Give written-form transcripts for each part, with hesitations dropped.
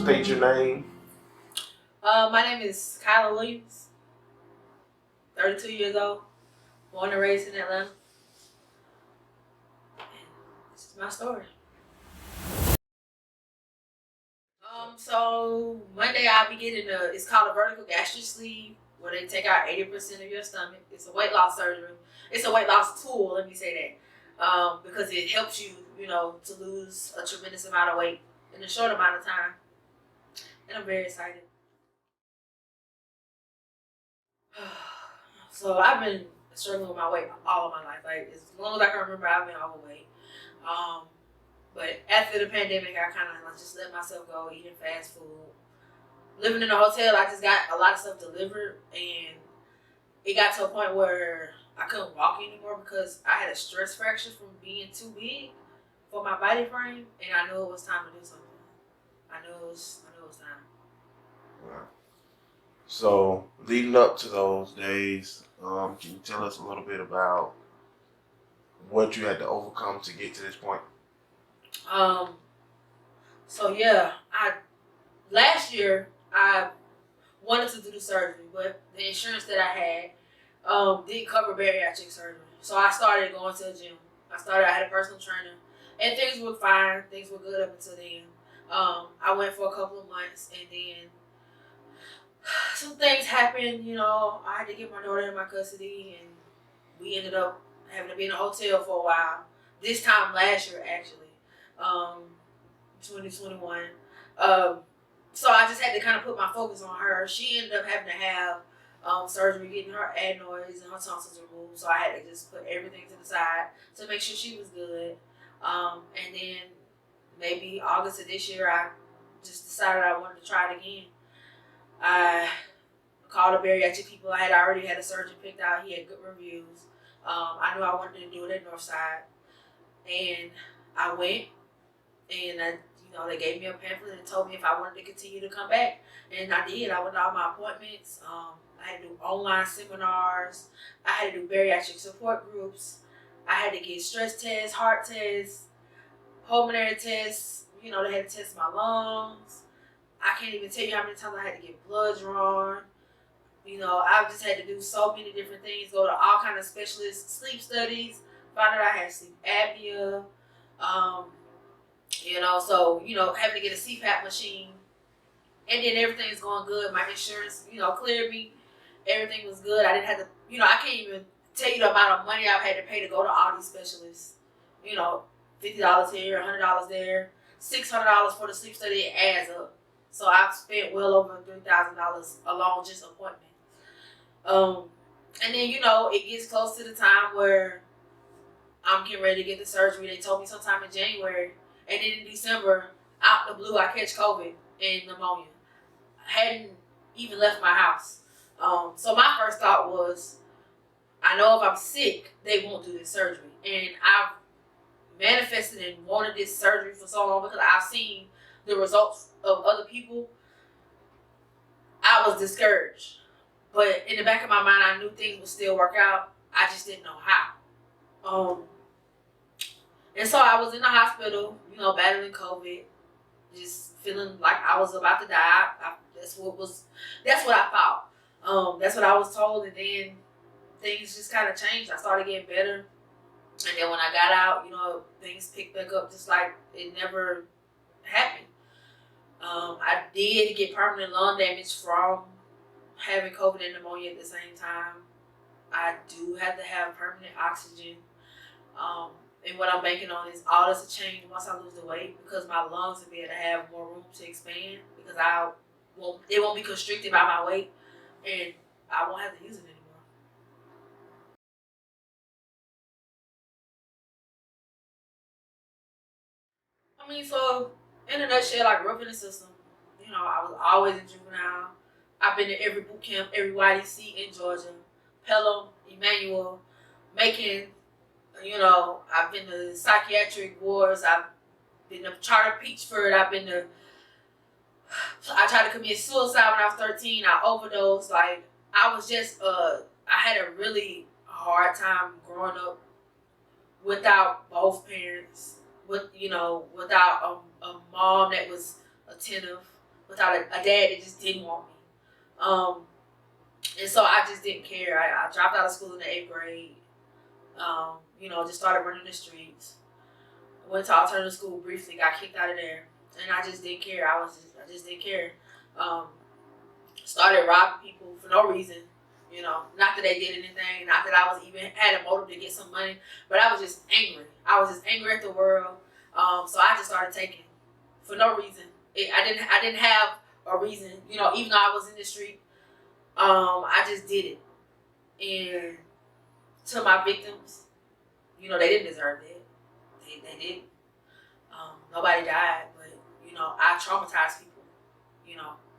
state your name. My name is Kylah Williams, 32 years old, born and raised in Atlanta. And this is my story. So Monday I'll be getting it's called a vertical gastric sleeve, where they take out 80% of your stomach. It's a weight loss surgery. It's a weight loss tool, let me say that, because it helps you, to lose a tremendous amount of weight in a short amount of time. And I'm very excited. So I've been struggling with my weight all of my life. Like, as long as I can remember, I've been overweight. But after the pandemic, I kind of just let myself go, eating fast food. Living in a hotel, I just got a lot of stuff delivered, and it got to a point where I couldn't walk anymore because I had a stress fracture from being too big for my body frame, and I knew it was time to do something. I knew it was time. Wow. So leading up to those days, can you tell us a little bit about what you had to overcome to get to this point? So yeah, last year I wanted to do the surgery, but the insurance that I had didn't cover bariatric surgery. So I started going to the gym. I had a personal trainer, and things were fine. Things were good up until then. I went for a couple of months, and then some things happened. I had to get my daughter in my custody, and we ended up having to be in a hotel for a while. This time last year, actually, 2021. So I just had to kind of put my focus on her. She ended up having to have surgery, getting her adenoids and her tonsils removed. So I had to just put everything to the side to make sure she was good. And then maybe August of this year, I just decided I wanted to try it again. I called the bariatric people. I had already had a surgeon picked out. He had good reviews. I knew I wanted to do it at Northside. And I went, and they gave me a pamphlet and told me if I wanted to continue to come back. And I did. I went to all my appointments. I had to do online seminars. I had to do bariatric support groups. I had to get stress tests, heart tests, pulmonary tests. They had to test my lungs. I can't even tell you how many times I had to get blood drawn. I just had to do so many different things, go to all kind of specialists, sleep studies, found out I had sleep apnea. Having to get a CPAP machine, and then everything's going good. My insurance, cleared me. Everything was good. I didn't have to, I can't even tell you the amount of money I've had to pay to go to all these specialists. $50 here, $100 there, $600 for the sleep study. It adds up. So I've spent well over $3,000 alone just appointments. And then, it gets close to the time where I'm getting ready to get the surgery. They told me sometime in January. And then in December, out the blue, I catch COVID and pneumonia. I hadn't even left my house. So my first thought was, I know if I'm sick, they won't do this surgery. And I've manifested and wanted this surgery for so long because I've seen the results of other people. I was discouraged. But in the back of my mind, I knew things would still work out. I just didn't know how. And so I was in the hospital, battling COVID, just feeling like I was about to die. That's what I thought. That's what I was told, and then things just kind of changed. I started getting better, and then when I got out, things picked back up just like it never happened. I did get permanent lung damage from having COVID and pneumonia at the same time. I do have to have permanent oxygen. And what I'm banking on is all this to change once I lose the weight, because my lungs will be able to have more room to expand, because it won't be constricted by my weight, and I won't have to use it anymore. So in a nutshell, I grew up in the system. I was always in juvenile. I've been to every boot camp, every YDC in Georgia, Pelham, Emmanuel, Macon. I've been to psychiatric wards. I've been to Charter Peachford. I tried to commit suicide when I was 13. I overdosed. I had a really hard time growing up without both parents, without a mom that was attentive, without a dad that just didn't want me. And so I just didn't care. I dropped out of school in the 8th grade. Just started running the streets. Went to alternative school briefly, got kicked out of there, and I just didn't care. I just didn't care. Started robbing people for no reason. Not that they did anything, not that I was even had a motive to get some money, but I was just angry. I was just angry at the world. So I just started taking for no reason. I didn't have a reason. Even though I was in the street, I just did it. And to my victims, they didn't deserve that. They didn't. Nobody died, but I traumatized people.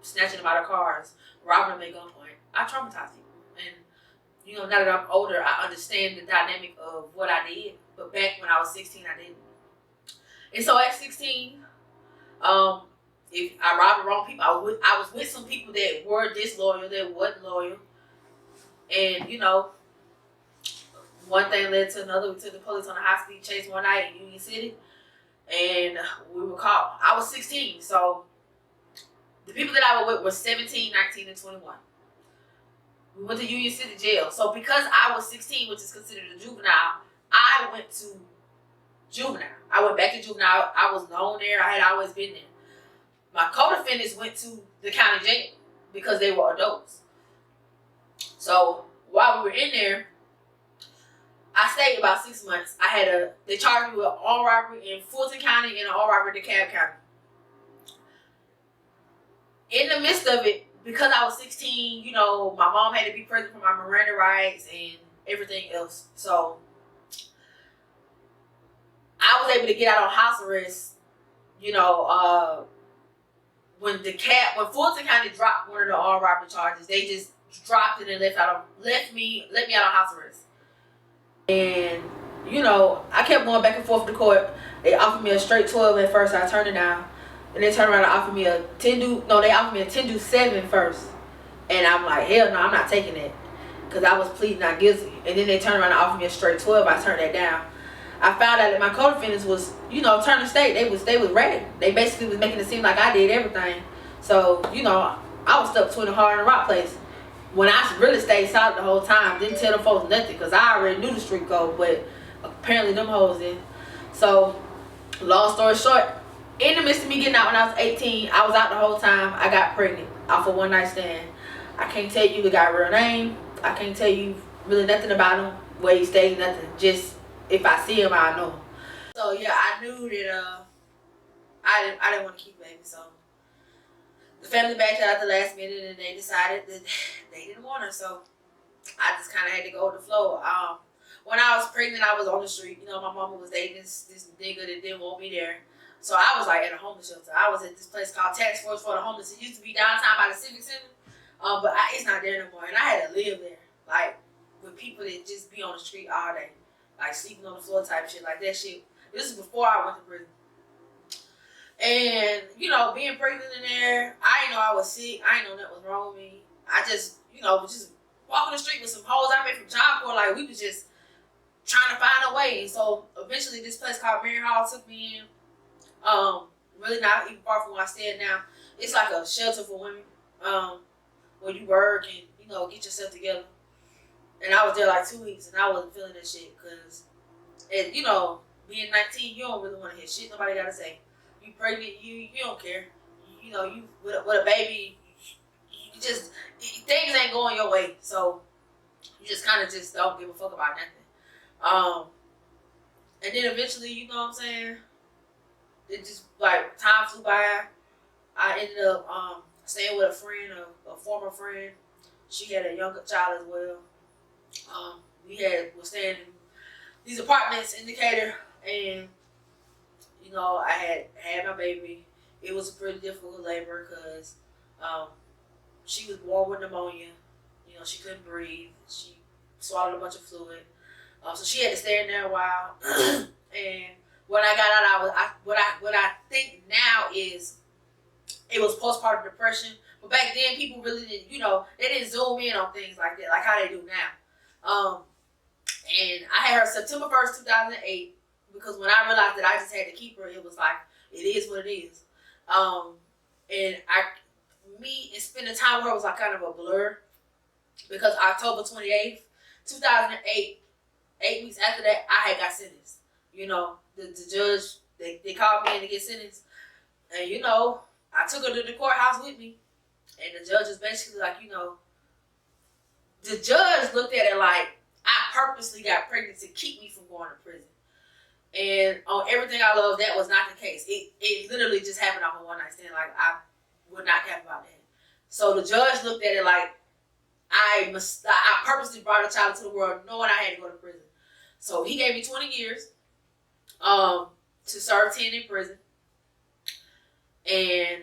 Snatching them out of cars, robbing them at gunpoint. I traumatized people. And, now that I'm older, I understand the dynamic of what I did. But back when I was 16, I didn't. And so at 16, if I robbed the wrong people, I was with some people that were disloyal, that wasn't loyal. And, one thing led to another. We took the police on a high-speed chase one night in Union City. And we were caught. I was 16, so the people that I was with were 17, 19, and 21. We went to Union City Jail. So because I was 16, which is considered a juvenile, I went to juvenile. I went back to juvenile. I was known there. I had always been there. My co-defendants went to the county jail because they were adults. So while we were in there, I stayed about 6 months. They charged me with armed robbery in Fulton County and an armed robbery in DeKalb County. In the midst of it, because I was 16, my mom had to be present for my Miranda rights and everything else. So I was able to get out on house arrest, when Fulton County dropped one of the armed robbery charges. They just dropped it and let me out on house arrest. And, I kept going back and forth to court. They offered me a straight 12 at first. I turned it down. And they turned around and offered me a 10-7 first. And I'm like, hell no, I'm not taking that. Because I was pleading not guilty. And then they turned around and offered me a straight 12. I turned that down. I found out that my co-defendants was, turning state. They was ready. They basically was making it seem like I did everything. So, I was stuck between a hard and a rock place. When I really stayed solid the whole time, didn't tell them folks nothing because I already knew the street code, but apparently them hoes didn't. So, long story short, in the midst of me getting out when I was 18, I was out the whole time. I got pregnant off a one night stand. I can't tell you the guy's real name. I can't tell you really nothing about him, where he stayed, nothing. Just if I see him, I know him. So yeah, I knew that I didn't want to keep baby. So the family backed out at the last minute, and they decided that they didn't want her. So I just kind of had to go with the flow. When I was pregnant, I was on the street. My mama was dating this nigga that didn't want me there. So I was at a homeless shelter. I was at this place called Task Force for the Homeless. It used to be downtown by the Civic Center, but it's not there no more. And I had to live there, with people that just be on the street all day, sleeping on the floor type shit, that shit. This is before I went to prison. And being pregnant in there, I didn't know I was sick. I didn't know nothing was wrong with me. I just, was just walking the street with some hoes I made from Job Corps. We was just trying to find a way. And so eventually, this place called Mary Hall took me in. Really not even far from where I stand now. It's like a shelter for women, where you work and, get yourself together. And I was there 2 weeks and I wasn't feeling that shit because, being 19, you don't really want to hear shit nobody got to say. You pregnant, you don't care. You with a baby, you just, things ain't going your way. So you just kind of just don't give a fuck about nothing. And then eventually, you know what I'm saying? It just, time flew by. I ended up staying with a friend, a former friend. She had a younger child as well. We was staying in these apartments in Decatur, and I had my baby. It was a pretty difficult labor because she was born with pneumonia. She couldn't breathe. She swallowed a bunch of fluid, so she had to stay in there a while. And when I got out, what I think now is it was postpartum depression. But back then, people really didn't, they didn't zoom in on things like that, like how they do now. And I had her September 1st, 2008, because when I realized that I just had to keep her, it was it is what it is. And me and spending time with her was like kind of a blur because October 28th, 2008, 8 weeks after that, I had got sentenced. You know, the judge, they called me in to get sentenced. And, you know, I took her to the courthouse with me. And the judge was basically like, you know, the judge looked at it like I purposely got pregnant to keep me from going to prison. And on Everything I Love, that was not the case. It literally just happened off a one night stand. Like, I would not care about that. So the judge looked at it like I purposely brought a child into the world knowing I had to go to prison. So he gave me 20 years to serve 10 in prison. And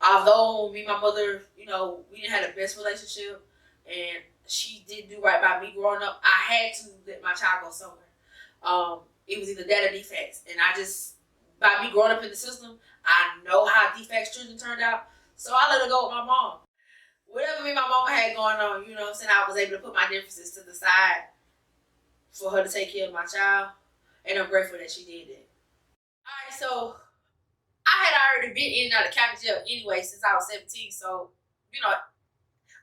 although me and my mother, you know, we didn't have the best relationship and she didn't do right by me growing up, I had to let my child go somewhere. It was either that or defects. And I just, by me growing up in the system, I know how defects children turned out. So I let her go with my mom. Whatever me and my mama had going on, you know what I'm saying, I was able to put my differences to the side for her to take care of my child. And I'm grateful that she did that. Alright, so I had already been in and out of county jail anyway since I was 17. So, you know,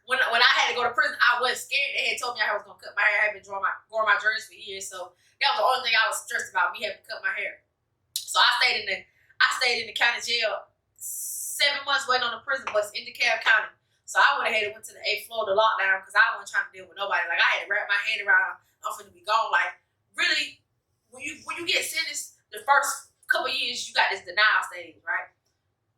when I had to go to prison, I wasn't scared. They had told me I was going to cut my hair. I had been growing my dreads for years. So that was the only thing I was stressed about, me having to cut my hair. So I stayed in the county jail 7 months waiting on the prison bus in DeKalb County. So I went ahead and went to the 8th floor of the lockdown because I wasn't trying to deal with nobody. Like, I had to wrap my head around, I'm finna be gone. Like, really, when you get sentenced, the first couple of years, you got this denial stage, right?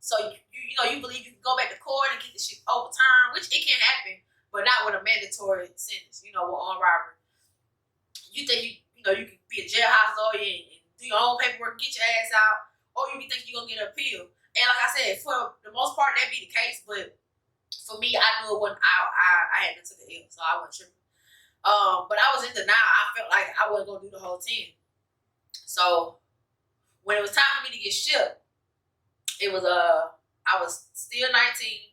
So, you know, you believe you can go back to court and get the shit overturned, which it can happen, but not with a mandatory sentence, you know, with armed robbery. You think you can be a jailhouse lawyer and do your own paperwork, get your ass out, or you think you're going to get an appeal. And like I said, for the most part, that'd be the case, but for me, I knew it wasn't. I had to take an L, so I wasn't tripping. But I was in denial. I felt like I wasn't gonna do the whole 10. So when it was time for me to get shipped, it was I was still 19,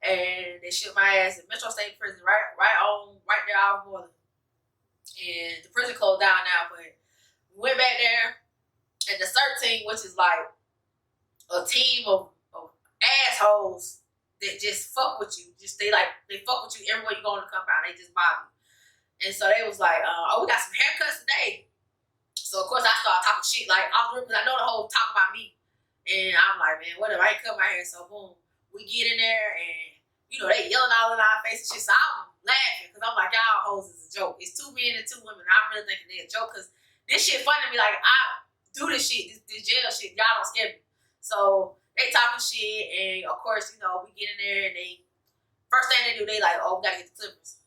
and they shipped my ass in Metro State Prison, right there out of Northern. And the prison closed down now, but we went back there, and the CERT team, which is like a team of assholes that just fuck with you. They fuck with you everywhere you go in the compound. They just bother you. And so they was like, oh, we got some haircuts today. So of course I started talking shit like off the rip because I know the whole talk about me. And I'm like, man, whatever, I ain't cut my hair. So boom, we get in there and you know they yelling all in our face and shit. So I'm laughing because I'm like, y'all hoes is a joke. It's 2 men and 2 women. I'm really thinking they're a joke because this shit funny to me. Like, I do this shit, this jail shit. Y'all don't scare me. So they talking shit, and of course, you know, we get in there, and they first thing they do, they like, oh, we gotta get the clippers.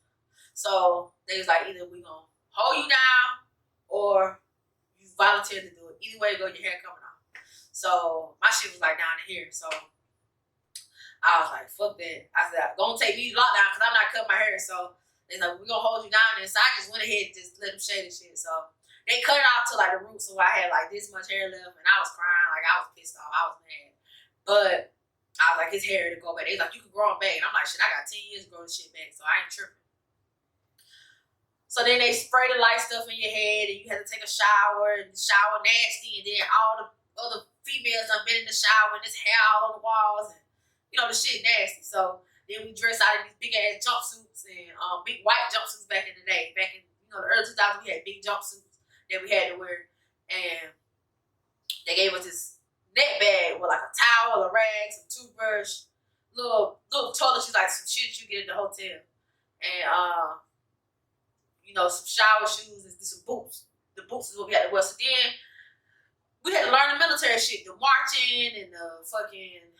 So they was like, either we gonna hold you down, or you volunteer to do it. Either way, go, your hair coming off. So my shit was like down in here. So I was like, fuck that. I said, gonna take me to lockdown because I'm not cutting my hair. So they like, we gonna hold you down there. So I just went ahead and just let them shave the shit. So they cut it off to like the roots, so I had like this much hair left, and I was crying, like I was pissed off, I was mad. But I was like, his hair to go back. They was like, you can grow them back. And I'm like, shit, I got 10 years to grow this shit back, so I ain't tripping. So then they spray the light stuff in your head, and you had to take a shower, and the shower nasty, and then all the other females done been in the shower, and there's hair all on the walls, and you know, the shit nasty. So then we dress out in these big ass jumpsuits and big white jumpsuits back in the day. Back in, you know, the early 2000s, we had big jumpsuits that we had to wear, and they gave us this net bag with like a towel, a rag, some toothbrush, little toiletries, like some shit you get in the hotel, and you know, some shower shoes and some boots. The boots is what we had to wear. So then we had to learn the military shit, the marching and the fucking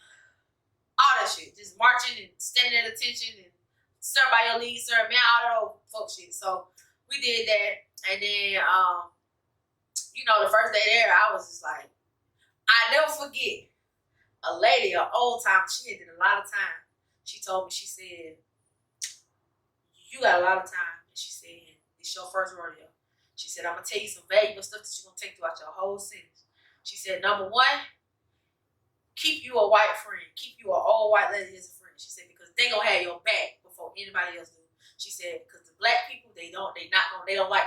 all that shit, just marching and standing at attention and serve by your lead, serve man, all that old fuck shit. So we did that, and then you know, the first day there, I was just like, I never forget a lady, an old time, she had did a lot of time. She told me, she said, you got a lot of time. And she said, it's your first rodeo. She said, I'm going to tell you some valuable stuff that you're going to take throughout your whole sentence. She said, number 1, keep you a white friend. Keep you an old white lady as a friend. She said, because they going to have your back before anybody else do. She said, because the black people, they don't like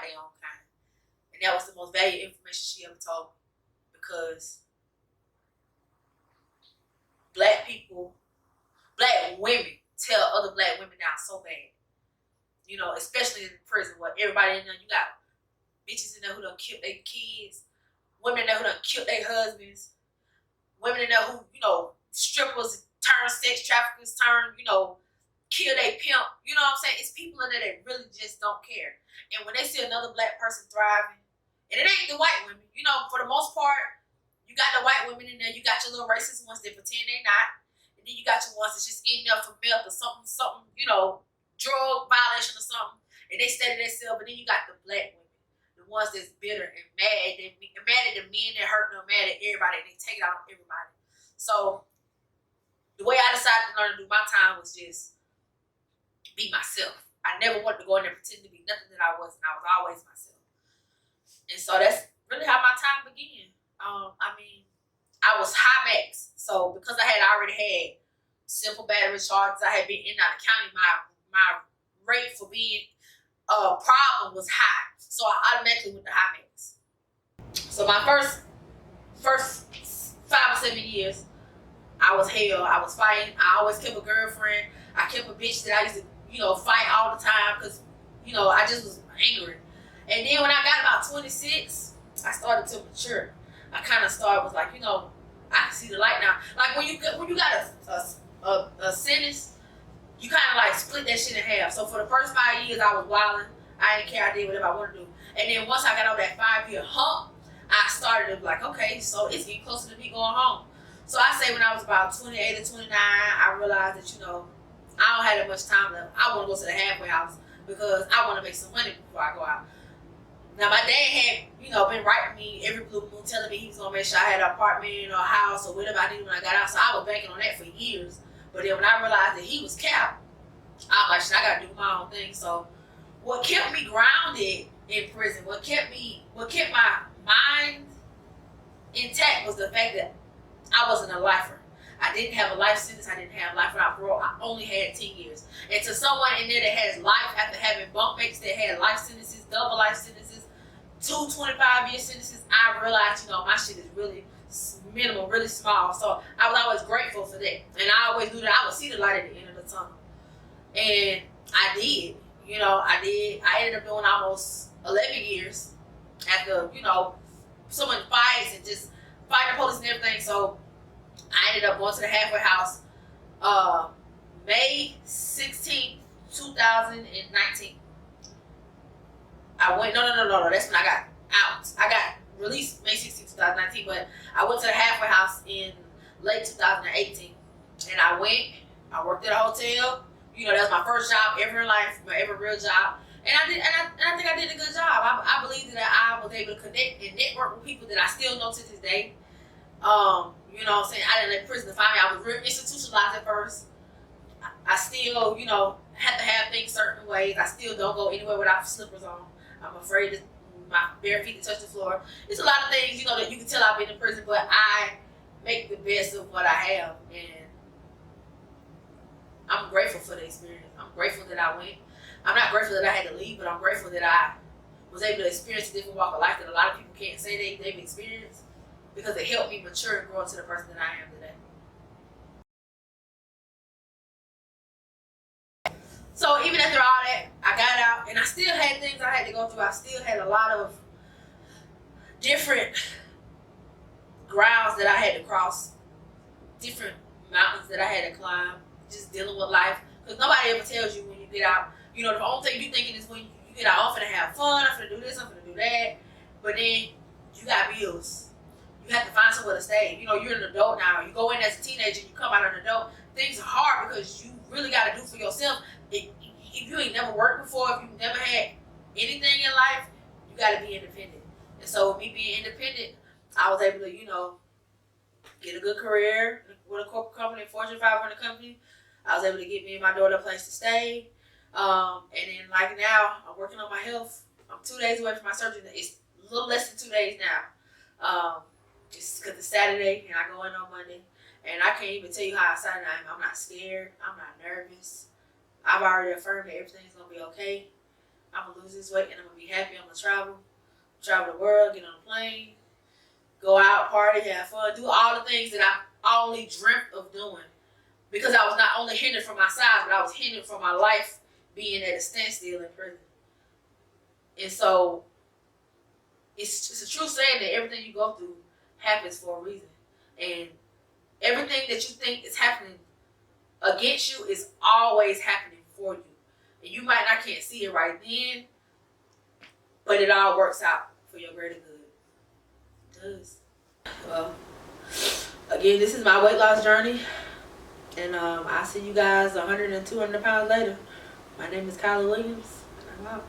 their own kind. And that was the most valuable information she ever told me. Because black people black women tear other black women down so bad. You know, especially in prison where everybody in there, you got bitches in there who done killed their kids, women in there who done killed their husbands, women in there who, you know, strippers turn sex traffickers, turn, you know, kill they pimp. You know what I'm saying? It's people in there that really just don't care. And when they see another black person thriving, and it ain't the white women, you know, for the most part, you got the white women in there, you got your little racist ones that pretend they not, and then you got your ones that's just in there for meth or something, you know, drug violation or something, and they stay to themselves. But then you got the black women, the ones that's bitter and mad, mad at the men that hurt them, mad at everybody, and they take it out on everybody. So the way I decided to learn to do my time was just be myself. I never wanted to go in there pretending to be nothing that I wasn't. I was always myself. And so that's really how my time began. I mean, I was high max. So because I had already had simple battery charges, I had been in and out of the county, my rate for being a problem was high. So I automatically went to high max. So my first 5 or 7 years, I was hell. I was fighting. I always kept a girlfriend. I kept a bitch that I used to, you know, fight all the time because, you know, I just was angry. And then when I got about 26, I started to mature. I kind of was like, you know, I can see the light now. Like when you got a sentence, you kind of like split that shit in half. So for the first 5 years, I was wilding. I didn't care. I did whatever I wanted to do. And then once I got over that 5-year hump, I started to be like, okay, so it's getting closer to me going home. So I say when I was about 28 or 29, I realized that, you know, I don't have that much time left. I want to go to the halfway house because I want to make some money before I go out. Now, my dad had, you know, been writing me every blue moon, telling me he was going to make sure I had an apartment or a house or whatever I needed when I got out. So I was banking on that for years. But then when I realized that he was capped, I was like, I got to do my own thing. So what kept me grounded in prison, what kept my mind intact was the fact that I wasn't a lifer. I didn't have a life sentence. I didn't have life without parole. I only had 10 years. And to someone in there that has life after having bunk mates that had life sentences, double life sentences, 2 25-year sentences, I realized, you know, my shit is really minimal, really small. So I was always grateful for that. And I always knew that I would see the light at the end of the tunnel. And I did. You know, I did. I ended up doing almost 11 years after, you know, so many fights and just fighting the police and everything. So I ended up going to the halfway house May 16th, 2019. I went, no, that's when I got out. I got released May 16th, 2019, but I went to the halfway house in late 2018. And I worked at a hotel. You know, that was my first job ever in life, my ever real job. And I think I did a good job. I believe that I was able to connect and network with people that I still know to this day. You know what I'm saying? I didn't let prison find me. I was real institutionalized at first. I still, you know, have to have things certain ways. I still don't go anywhere without slippers on. I'm afraid that my bare feet to touch the floor. It's a lot of things, you know, that you can tell I've been in prison, but I make the best of what I have. And I'm grateful for the experience. I'm grateful that I went. I'm not grateful that I had to leave, but I'm grateful that I was able to experience a different walk of life that a lot of people can't say they've experienced, because it helped me mature and grow into the person that I am today. So even after all that, I got out and I still had things I had to go through. I still had a lot of different grounds that I had to cross, different mountains that I had to climb, just dealing with life. Because nobody ever tells you when you get out. You know, the only thing you're thinking is when you get out, I'm finna have fun, I'm finna do this, I'm finna do that. But then you got bills. You have to find somewhere to stay. You know, you're an adult now. You go in as a teenager, you come out an adult. Things are hard because you really got to do for yourself. If you ain't never worked before, if you've never had anything in life, you got to be independent. And so with me being independent, I was able to, you know, get a good career with a corporate company, Fortune 500 company. I was able to get me and my daughter a place to stay. And then like now, I'm working on my health. I'm 2 days away from my surgery. It's a little less than 2 days now. Just because it's Saturday and I go in on Monday. And I can't even tell you how excited I am. I'm not scared. I'm not nervous. I've already affirmed that everything's going to be okay. I'm going to lose this weight and I'm going to be happy. I'm going to travel the world, get on a plane, go out, party, have fun, do all the things that I only dreamt of doing. Because I was not only only hindered from my size, but I was hindered from my life being at a standstill in prison. And so it's a true saying that everything you go through happens for a reason. And everything that you think is happening against you is always happening for you. And you might not can't see it right then, but it all works out for your greater good. It does. Well, again, this is my weight loss journey. And I'll see you guys 100 and 200 pounds later. My name is Kylah Williams, and I'm out.